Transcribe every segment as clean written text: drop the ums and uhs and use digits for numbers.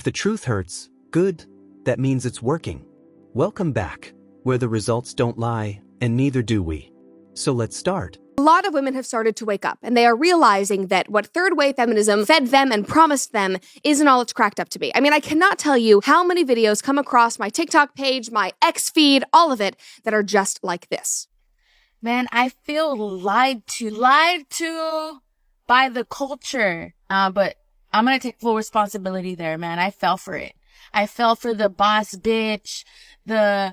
the truth hurts, good, that means it's working. Welcome back, where the results don't lie, and neither do we. So let's start. A lot of women have started to wake up, and they are realizing that what third-wave feminism fed them and promised them isn't all it's cracked up to be. I mean, I cannot tell you how many videos come across my TikTok page, my X feed, all of it, that are just like this. Man, I feel lied to by the culture. But I'm gonna take full responsibility there, man. I fell for it. I fell for the boss bitch, I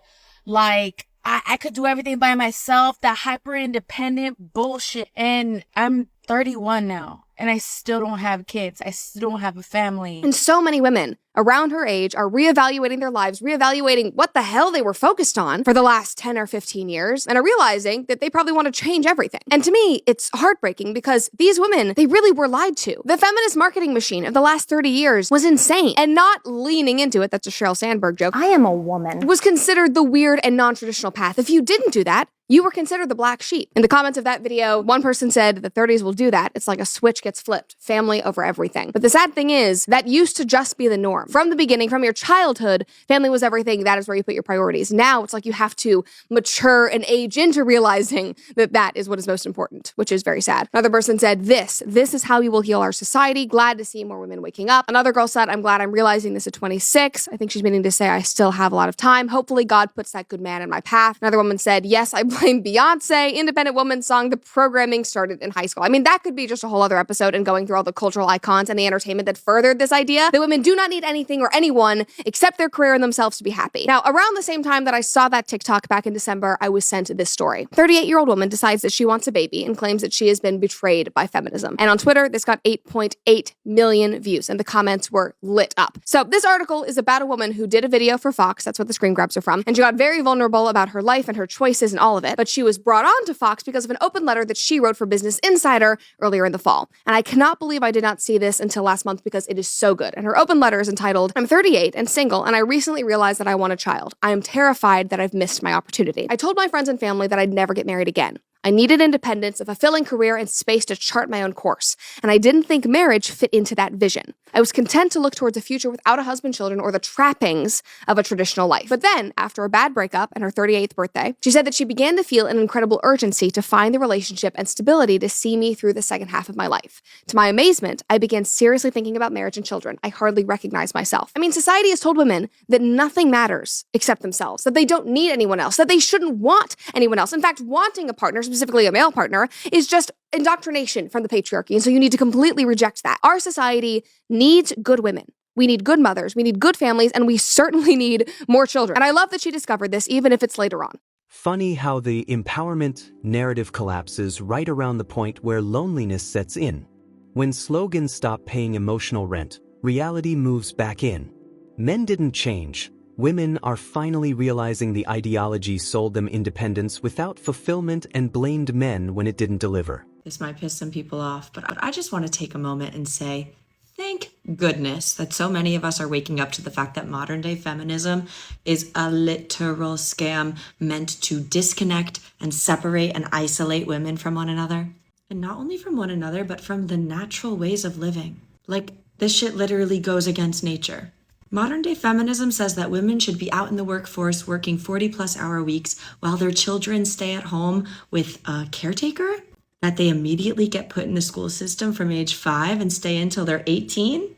could do everything by myself, that hyper independent bullshit. And I'm 31 now, and I still don't have kids. I still don't have a family. And so many women around her age are reevaluating their lives, reevaluating what the hell they were focused on for the last 10 or 15 years, and are realizing that they probably want to change everything. And to me, it's heartbreaking because these women, they really were lied to. The feminist marketing machine of the last 30 years was insane, and not leaning into it, that's a Sheryl Sandberg joke, I am a woman, was considered the weird and non-traditional path. If you didn't do that, you were considered the black sheep. In the comments of that video, one person said the 30s will do that. It's like a switch gets flipped. Family over everything. But the sad thing is, that used to just be the norm. From the beginning, from your childhood, family was everything. That is where you put your priorities. Now, it's like you have to mature and age into realizing that that is what is most important, which is very sad. Another person said, this is how we will heal our society. Glad to see more women waking up. Another girl said, I'm glad I'm realizing this at 26. I think she's meaning to say I still have a lot of time. Hopefully God puts that good man in my path. Another woman said, yes, I blame Beyonce, independent woman song, the programming started in high school. I mean, that could be just a whole other episode and going through all the cultural icons and the entertainment that furthered this idea that women do not need anything or anyone except their career and themselves to be happy. Now, around the same time that I saw that TikTok back in December, I was sent this story. 38-year-old woman decides that she wants a baby and claims that she has been betrayed by feminism. And on Twitter, this got 8.8 million views, and the comments were lit up. So this article is about a woman who did a video for Fox, that's what the screen grabs are from, and she got very vulnerable about her life and her choices and all of it, but she was brought on to Fox because of an open letter that she wrote for Business Insider earlier in the fall. And I cannot believe I did not see this until last month because it is so good. And her open letter is entitled, I'm 38 and single, and I recently realized that I want a child. I am terrified that I've missed my opportunity. I told my friends and family that I'd never get married again. I needed independence, a fulfilling career, and space to chart my own course. And I didn't think marriage fit into that vision. I was content to look towards a future without a husband, children, or the trappings of a traditional life. But then, after a bad breakup and her 38th birthday, she said that she began to feel an incredible urgency to find the relationship and stability to see me through the second half of my life. To my amazement, I began seriously thinking about marriage and children. I hardly recognized myself. I mean, society has told women that nothing matters except themselves, that they don't need anyone else, that they shouldn't want anyone else. In fact, wanting a partner, specifically a male partner, is just indoctrination from the patriarchy. And so you need to completely reject that. Our society needs good women. We need good mothers, we need good families, and we certainly need more children. And I love that she discovered this, even if it's later on. Funny how the empowerment narrative collapses right around the point where loneliness sets in. When slogans stop paying emotional rent, reality moves back in. Men didn't change. Women are finally realizing the ideology sold them independence without fulfillment and blamed men when it didn't deliver. This might piss some people off, but I just want to take a moment and say, thank goodness that so many of us are waking up to the fact that modern day feminism is a literal scam meant to disconnect and separate and isolate women from one another. And not only from one another, but from the natural ways of living. Like, this shit literally goes against nature. Modern day feminism says that women should be out in the workforce working 40+ hour weeks while their children stay at home with a caretaker, that they immediately get put in the school system from age 5 and stay until they're 18,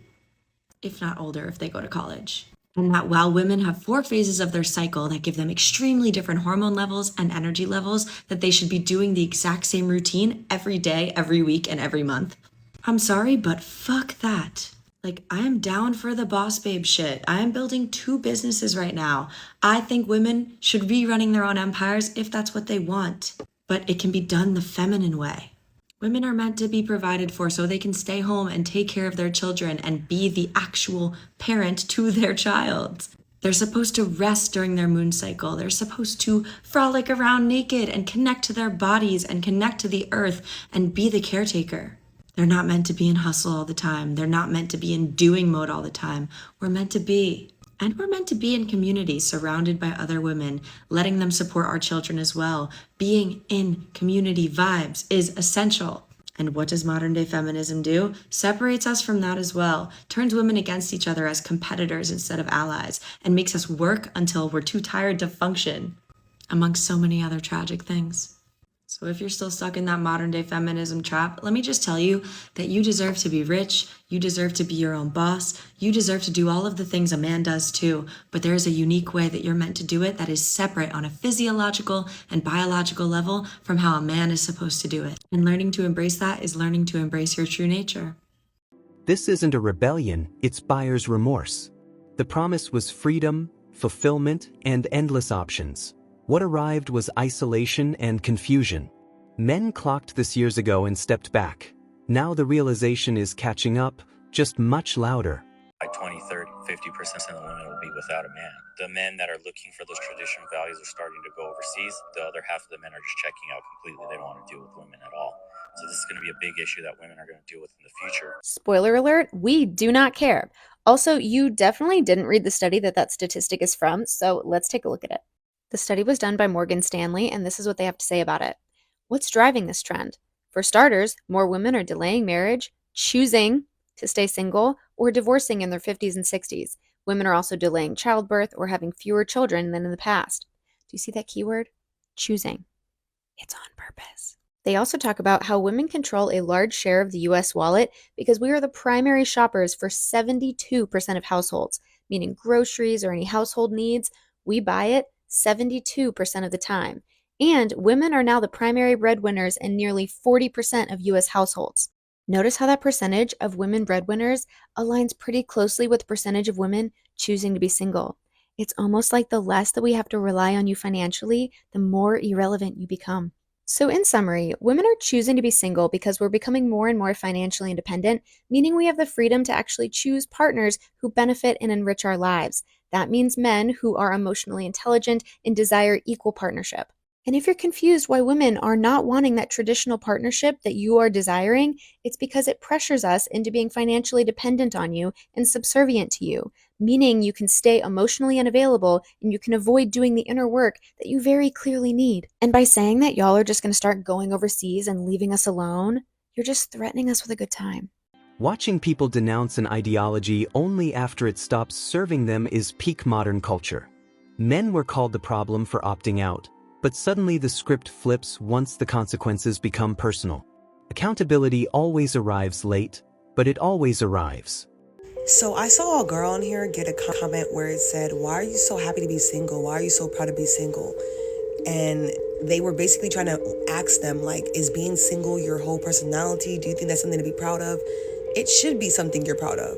if not older if they go to college. And that while women have 4 phases of their cycle that give them extremely different hormone levels and energy levels, that they should be doing the exact same routine every day, every week, and every month. I'm sorry, but fuck that. Like, I am down for the boss babe shit. I am building 2 businesses right now. I think women should be running their own empires if that's what they want. But it can be done the feminine way. Women are meant to be provided for so they can stay home and take care of their children and be the actual parent to their child. They're supposed to rest during their moon cycle. They're supposed to frolic around naked and connect to their bodies and connect to the earth and be the caretaker. They're not meant to be in hustle all the time. They're not meant to be in doing mode all the time. We're meant to be. And we're meant to be in community surrounded by other women, letting them support our children as well. Being in community vibes is essential. And what does modern day feminism do? Separates us from that as well, turns women against each other as competitors instead of allies, and makes us work until we're too tired to function, amongst so many other tragic things. So if you're still stuck in that modern day feminism trap, let me just tell you that you deserve to be rich, you deserve to be your own boss, you deserve to do all of the things a man does too, but there is a unique way that you're meant to do it that is separate on a physiological and biological level from how a man is supposed to do it. And learning to embrace that is learning to embrace your true nature. This isn't a rebellion, it's buyer's remorse. The promise was freedom, fulfillment, and endless options. What arrived was isolation and confusion. Men clocked this years ago and stepped back. Now the realization is catching up, just much louder. By 2030, 50% of the women will be without a man. The men that are looking for those traditional values are starting to go overseas. The other half of the men are just checking out completely. They don't want to deal with women at all. So this is going to be a big issue that women are going to deal with in the future. Spoiler alert, we do not care. Also, you definitely didn't read the study that statistic is from, so let's take a look at it. The study was done by Morgan Stanley, and this is what they have to say about it. What's driving this trend? For starters, more women are delaying marriage, choosing to stay single, or divorcing in their 50s and 60s. Women are also delaying childbirth or having fewer children than in the past. Do you see that keyword? Choosing. It's on purpose. They also talk about how women control a large share of the US wallet because we are the primary shoppers for 72% of households, meaning groceries or any household needs. We buy it 72% of the time. And women are now the primary breadwinners in nearly 40% of US households. Notice how that percentage of women breadwinners aligns pretty closely with the percentage of women choosing to be single. It's almost like the less that we have to rely on you financially, the more irrelevant you become. So in summary, women are choosing to be single because we're becoming more and more financially independent, meaning we have the freedom to actually choose partners who benefit and enrich our lives. That means men who are emotionally intelligent and desire equal partnership. And if you're confused why women are not wanting that traditional partnership that you are desiring, it's because it pressures us into being financially dependent on you and subservient to you, meaning you can stay emotionally unavailable and you can avoid doing the inner work that you very clearly need. And by saying that y'all are just going to start going overseas and leaving us alone, you're just threatening us with a good time. Watching people denounce an ideology only after it stops serving them is peak modern culture. Men were called the problem for opting out. But suddenly the script flips once the consequences become personal. Accountability always arrives late, but it always arrives. So I saw a girl on here get a comment where it said, "Why are you so happy to be single? Why are you so proud to be single?" And they were basically trying to ask them, like, is being single your whole personality? Do you think that's something to be proud of? It should be something you're proud of.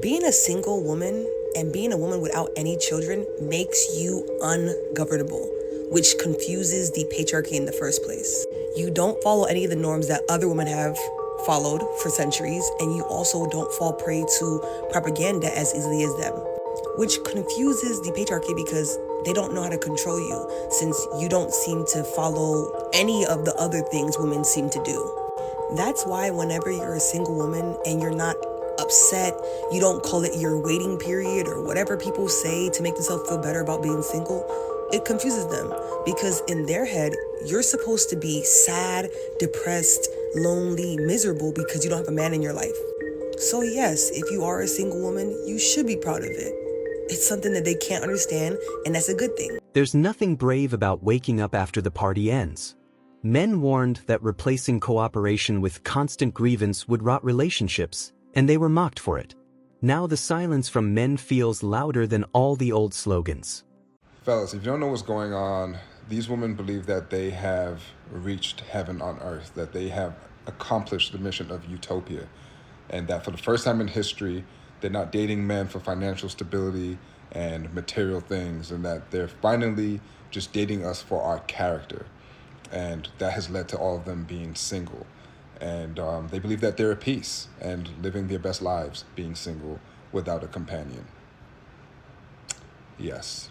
Being a single woman and being a woman without any children makes you ungovernable, which confuses the patriarchy in the first place. You don't follow any of the norms that other women have followed for centuries, and you also don't fall prey to propaganda as easily as them, which confuses the patriarchy because they don't know how to control you, since you don't seem to follow any of the other things women seem to do. That's why whenever you're a single woman and you're not upset, you don't call it your waiting period or whatever people say to make themselves feel better about being single, it confuses them because in their head, you're supposed to be sad, depressed, lonely, miserable because you don't have a man in your life. So yes, if you are a single woman, you should be proud of it. It's something that they can't understand, and that's a good thing. There's nothing brave about waking up after the party ends. Men warned that replacing cooperation with constant grievance would rot relationships, and they were mocked for it. Now the silence from men feels louder than all the old slogans. Fellas, if you don't know what's going on, these women believe that they have reached heaven on earth, that they have accomplished the mission of utopia, and that for the first time in history, they're not dating men for financial stability and material things, and that they're finally just dating us for our character. And that has led to all of them being single. And they believe that they're at peace and living their best lives being single without a companion. Yes.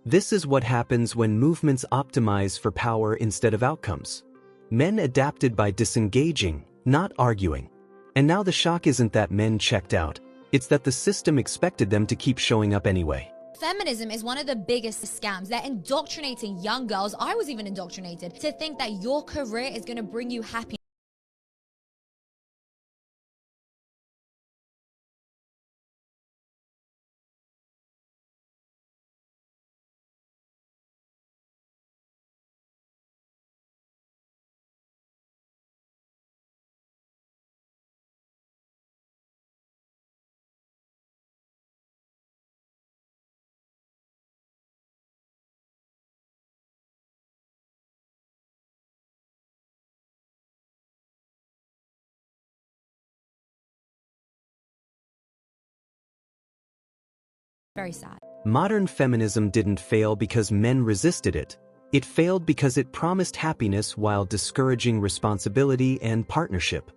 This is what happens when movements optimize for power instead of outcomes. Men adapted by disengaging, not arguing. And now the shock isn't that men checked out, it's that the system expected them to keep showing up anyway. Feminism is one of the biggest scams. They're indoctrinating young girls. I was even indoctrinated to think that your career is going to bring you happiness. Very sad. Modern feminism didn't fail because men resisted it. It failed because it promised happiness while discouraging responsibility and partnership.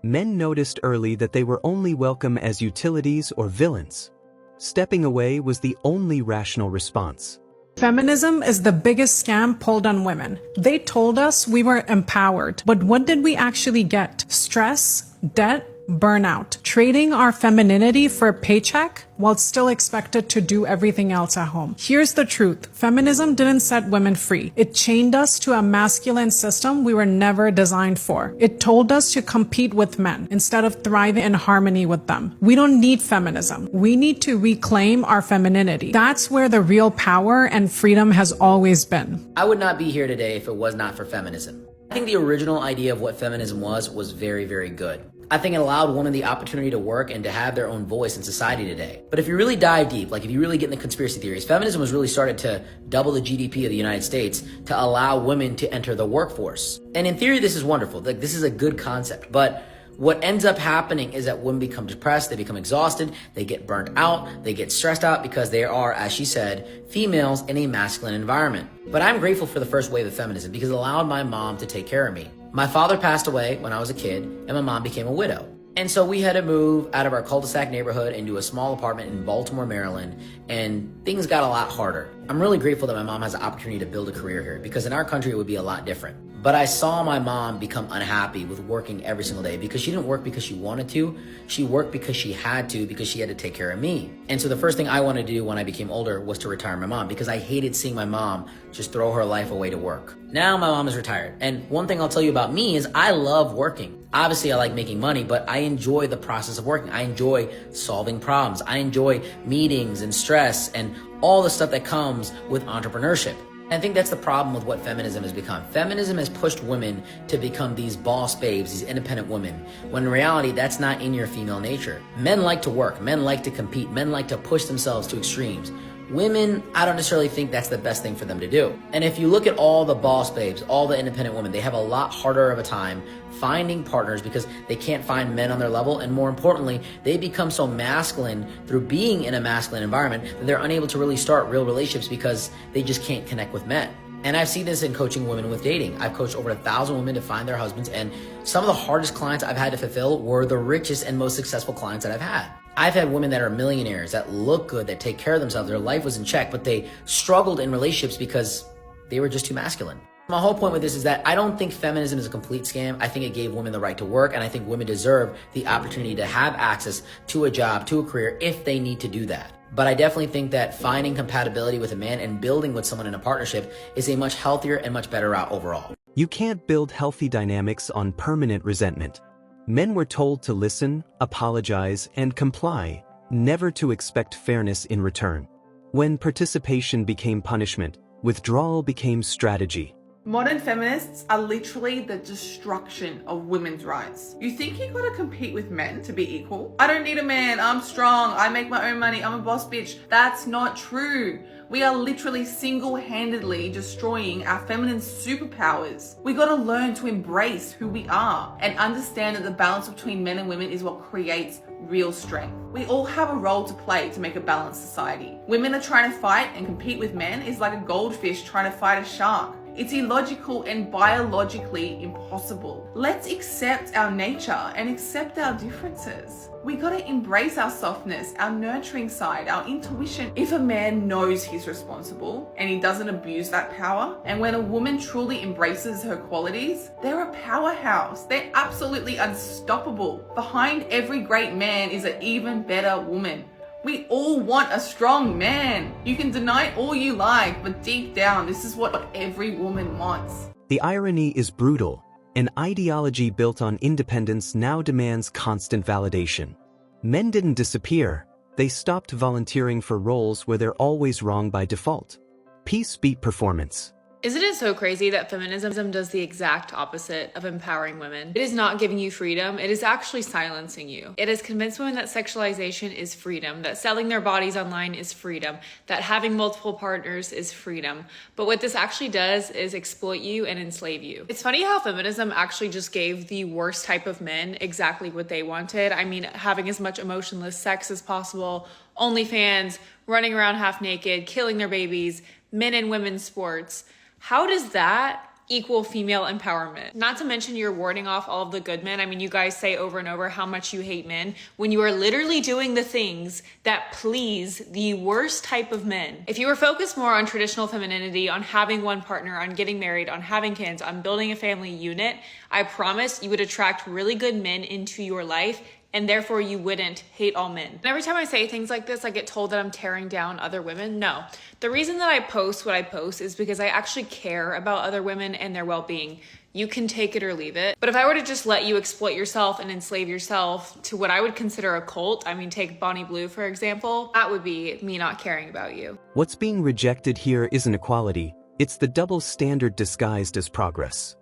Men noticed early that they were only welcome as utilities or villains. Stepping away was the only rational response. Feminism is the biggest scam pulled on women. They told us we were empowered, but what did we actually get? Stress, debt, burnout, trading our femininity for a paycheck while still expected to do everything else at home. Here's the truth. Feminism didn't set women free. It chained us to a masculine system we were never designed for. It told us to compete with men instead of thriving in harmony with them. We don't need feminism. We need to reclaim our femininity. That's where the real power and freedom has always been. I would not be here today if it was not for feminism. I think the original idea of what feminism was very, very good. I think it allowed women the opportunity to work and to have their own voice in society today. But if you really dive deep, like if you really get into conspiracy theories, feminism was really started to double the GDP of the United States to allow women to enter the workforce. And in theory, this is wonderful. Like, this is a good concept. But what ends up happening is that women become depressed, they become exhausted, they get burnt out, they get stressed out because they are, as she said, females in a masculine environment. But I'm grateful for the first wave of feminism because it allowed my mom to take care of me. My father passed away when I was a kid, and my mom became a widow. And so we had to move out of our cul-de-sac neighborhood into a small apartment in Baltimore, Maryland, and things got a lot harder. I'm really grateful that my mom has the opportunity to build a career here because in our country it would be a lot different. But I saw my mom become unhappy with working every single day because she didn't work because she wanted to. She worked because she had to, because she had to take care of me. And so the first thing I wanted to do when I became older was to retire my mom because I hated seeing my mom just throw her life away to work. Now my mom is retired. And one thing I'll tell you about me is I love working. Obviously, I like making money, but I enjoy the process of working. I enjoy solving problems. I enjoy meetings and stress and all the stuff that comes with entrepreneurship. I think that's the problem with what feminism has become. Feminism has pushed women to become these boss babes, these independent women, when in reality, that's not in your female nature. Men like to work, men like to compete, men like to push themselves to extremes. Women, I don't necessarily think that's the best thing for them to do. And if you look at all the boss babes, all the independent women, they have a lot harder of a time finding partners because they can't find men on their level. And more importantly, they become so masculine through being in a masculine environment that they're unable to really start real relationships because they just can't connect with men. And I've seen this in coaching women with dating. I've coached over 1,000 women to find their husbands, and some of the hardest clients I've had to fulfill were the richest and most successful clients that I've had. I've had women that are millionaires, that look good, that take care of themselves, their life was in check, but they struggled in relationships because they were just too masculine. My whole point with this is that I don't think feminism is a complete scam. I think it gave women the right to work, and I think women deserve the opportunity to have access to a job, to a career, if they need to do that. But I definitely think that finding compatibility with a man and building with someone in a partnership is a much healthier and much better route overall. You can't build healthy dynamics on permanent resentment. Men were told to listen, apologize, and comply, never to expect fairness in return. When participation became punishment, withdrawal became strategy. Modern feminists are literally the destruction of women's rights. You think you gotta compete with men to be equal? I don't need a man, I'm strong, I make my own money, I'm a boss bitch. That's not true. We are literally single-handedly destroying our feminine superpowers. We gotta learn to embrace who we are and understand that the balance between men and women is what creates real strength. We all have a role to play to make a balanced society. Women are trying to fight and compete with men is like a goldfish trying to fight a shark. It's illogical and biologically impossible. Let's accept our nature and accept our differences. We gotta embrace our softness, our nurturing side, our intuition. If a man knows he's responsible and he doesn't abuse that power, and when a woman truly embraces her qualities, they're a powerhouse. They're absolutely unstoppable. Behind every great man is an even better woman. We all want a strong man. You can deny all you like, but deep down, this is what every woman wants. The irony is brutal. An ideology built on independence now demands constant validation. Men didn't disappear. They stopped volunteering for roles where they're always wrong by default. Peace beat performance. Isn't it so crazy that feminism does the exact opposite of empowering women? It is not giving you freedom, it is actually silencing you. It has convinced women that sexualization is freedom, that selling their bodies online is freedom, that having multiple partners is freedom. But what this actually does is exploit you and enslave you. It's funny how feminism actually just gave the worst type of men exactly what they wanted. I mean, having as much emotionless sex as possible, OnlyFans, running around half naked, killing their babies, men and women's sports. How does that equal female empowerment? Not to mention you're warding off all of the good men. I mean, you guys say over and over how much you hate men when you are literally doing the things that please the worst type of men. If you were focused more on traditional femininity, on having one partner, on getting married, on having kids, on building a family unit, I promise you would attract really good men into your life, and therefore you wouldn't hate all men. And every time I say things like this, I get told that I'm tearing down other women. No. The reason that I post what I post is because I actually care about other women and their well-being. You can take it or leave it. But if I were to just let you exploit yourself and enslave yourself to what I would consider a cult, I mean, take Bonnie Blue, for example, that would be me not caring about you. What's being rejected here isn't equality. It's the double standard disguised as progress.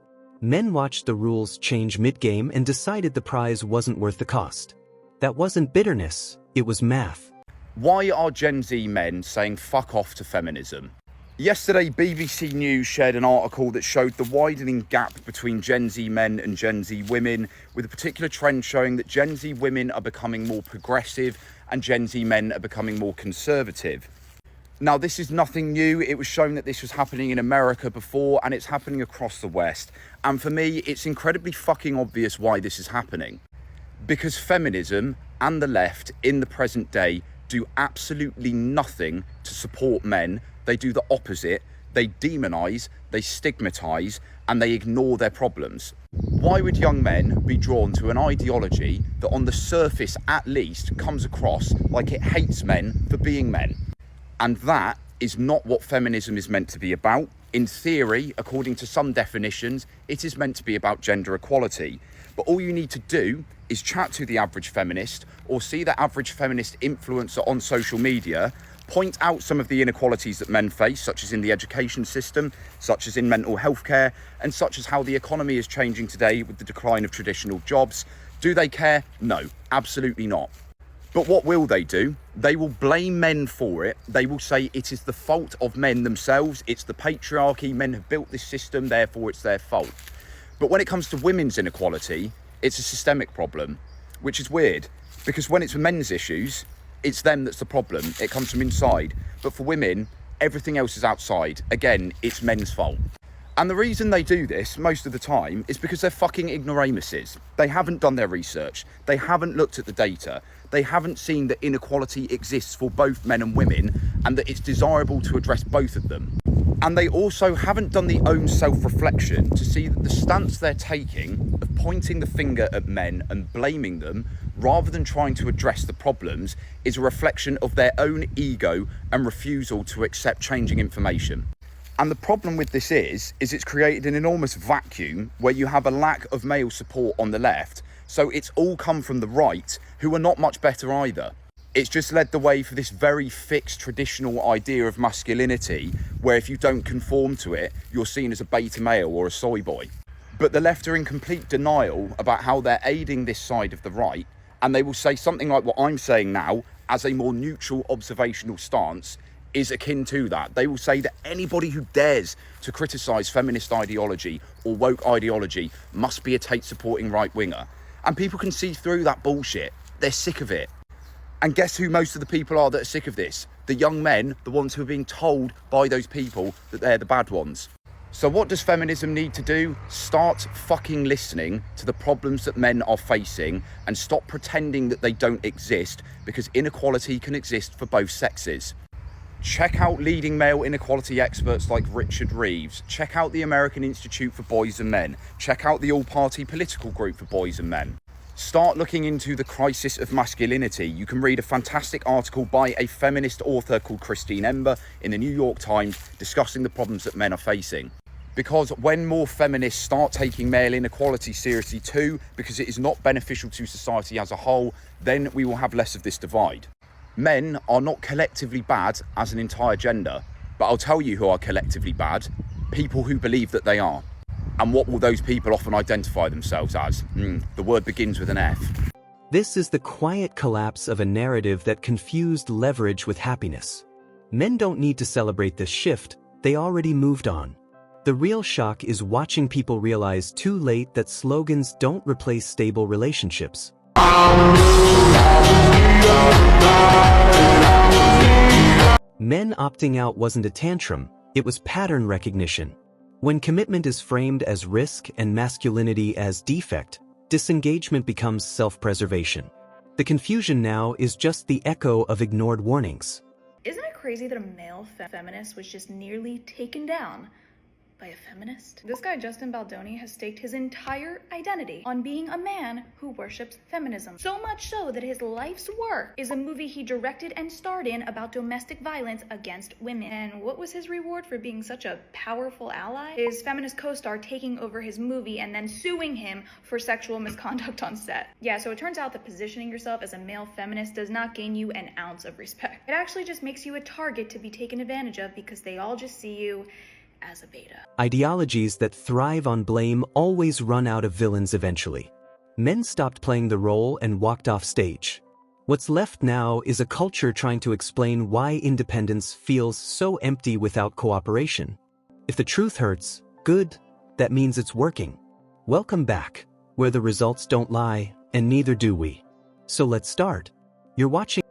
Men watched the rules change mid-game and decided the prize wasn't worth the cost. That wasn't bitterness, it was math. Why are Gen Z men saying fuck off to feminism? Yesterday, BBC News shared an article that showed the widening gap between Gen Z men and Gen Z women, with a particular trend showing that Gen Z women are becoming more progressive and Gen Z men are becoming more conservative. Now, this is nothing new. It was shown that this was happening in America before, and it's happening across the West. And for me, it's incredibly fucking obvious why this is happening. Because feminism and the left in the present day do absolutely nothing to support men. They do the opposite. They demonize, they stigmatize, and they ignore their problems. Why would young men be drawn to an ideology that on the surface at least comes across like it hates men for being men? And that is not what feminism is meant to be about. In theory, according to some definitions, it is meant to be about gender equality. But all you need to do is chat to the average feminist or see the average feminist influencer on social media, point out some of the inequalities that men face, such as in the education system, such as in mental health care, and such as how the economy is changing today with the decline of traditional jobs. Do they care? No, absolutely not. But what will they do? They will blame men for it. They will say it is the fault of men themselves. It's the patriarchy. Men have built this system, therefore it's their fault. But when it comes to women's inequality, it's a systemic problem, which is weird, because when it's men's issues, it's them that's the problem. It comes from inside. But for women, everything else is outside. Again, it's men's fault. And the reason they do this most of the time is because they're fucking ignoramuses. They haven't done their research. They haven't looked at the data. They haven't seen that inequality exists for both men and women and that it's desirable to address both of them. And they also haven't done the own self-reflection to see that the stance they're taking of pointing the finger at men and blaming them rather than trying to address the problems is a reflection of their own ego and refusal to accept changing information. And the problem with this is it's created an enormous vacuum where you have a lack of male support on the left. So it's all come from the right, who are not much better either. It's just led the way for this very fixed traditional idea of masculinity, where if you don't conform to it, you're seen as a beta male or a soy boy. But the left are in complete denial about how they're aiding this side of the right, and they will say something like what I'm saying now as a more neutral observational stance is akin to that. They will say that anybody who dares to criticise feminist ideology or woke ideology must be a Tate-supporting right-winger. And people can see through that bullshit. They're sick of it. And guess who most of the people are that are sick of this? The young men, the ones who are being told by those people that they're the bad ones. So what does feminism need to do? Start fucking listening to the problems that men are facing and stop pretending that they don't exist, because inequality can exist for both sexes. Check out leading male inequality experts like Richard Reeves. Check out the American Institute for Boys and Men. Check out the all-party political group for boys and men. Start looking into the crisis of masculinity. You can read a fantastic article by a feminist author called Christine Ember in the New York Times discussing the problems that men are facing. Because when more feminists start taking male inequality seriously too, because it is not beneficial to society as a whole, then we will have less of this divide. Men are not collectively bad as an entire gender, but I'll tell you who are collectively bad: people who believe that they are. And what will those people often identify themselves as? The word begins with an F. This is the quiet collapse of a narrative that confused leverage with happiness. Men don't need to celebrate this shift, they already moved on. The real shock is watching people realize too late that slogans don't replace stable relationships. Men opting out wasn't a tantrum, it was pattern recognition. When commitment is framed as risk and masculinity as defect, disengagement becomes self-preservation. The confusion now is just the echo of ignored warnings. Isn't it crazy that a male feminist was just nearly taken down by a feminist? This guy, Justin Baldoni, has staked his entire identity on being a man who worships feminism. So much so that his life's work is a movie he directed and starred in about domestic violence against women. And what was his reward for being such a powerful ally? His feminist co-star taking over his movie and then suing him for sexual misconduct on set. Yeah, so it turns out that positioning yourself as a male feminist does not gain you an ounce of respect. It actually just makes you a target to be taken advantage of because they all just see you as a beta. Ideologies that thrive on blame always run out of villains eventually. Men stopped playing the role and walked off stage. What's left now is a culture trying to explain why independence feels so empty without cooperation. If the truth hurts, good, that means it's working. Welcome back, where the results don't lie, and neither do we. So let's start. You're watching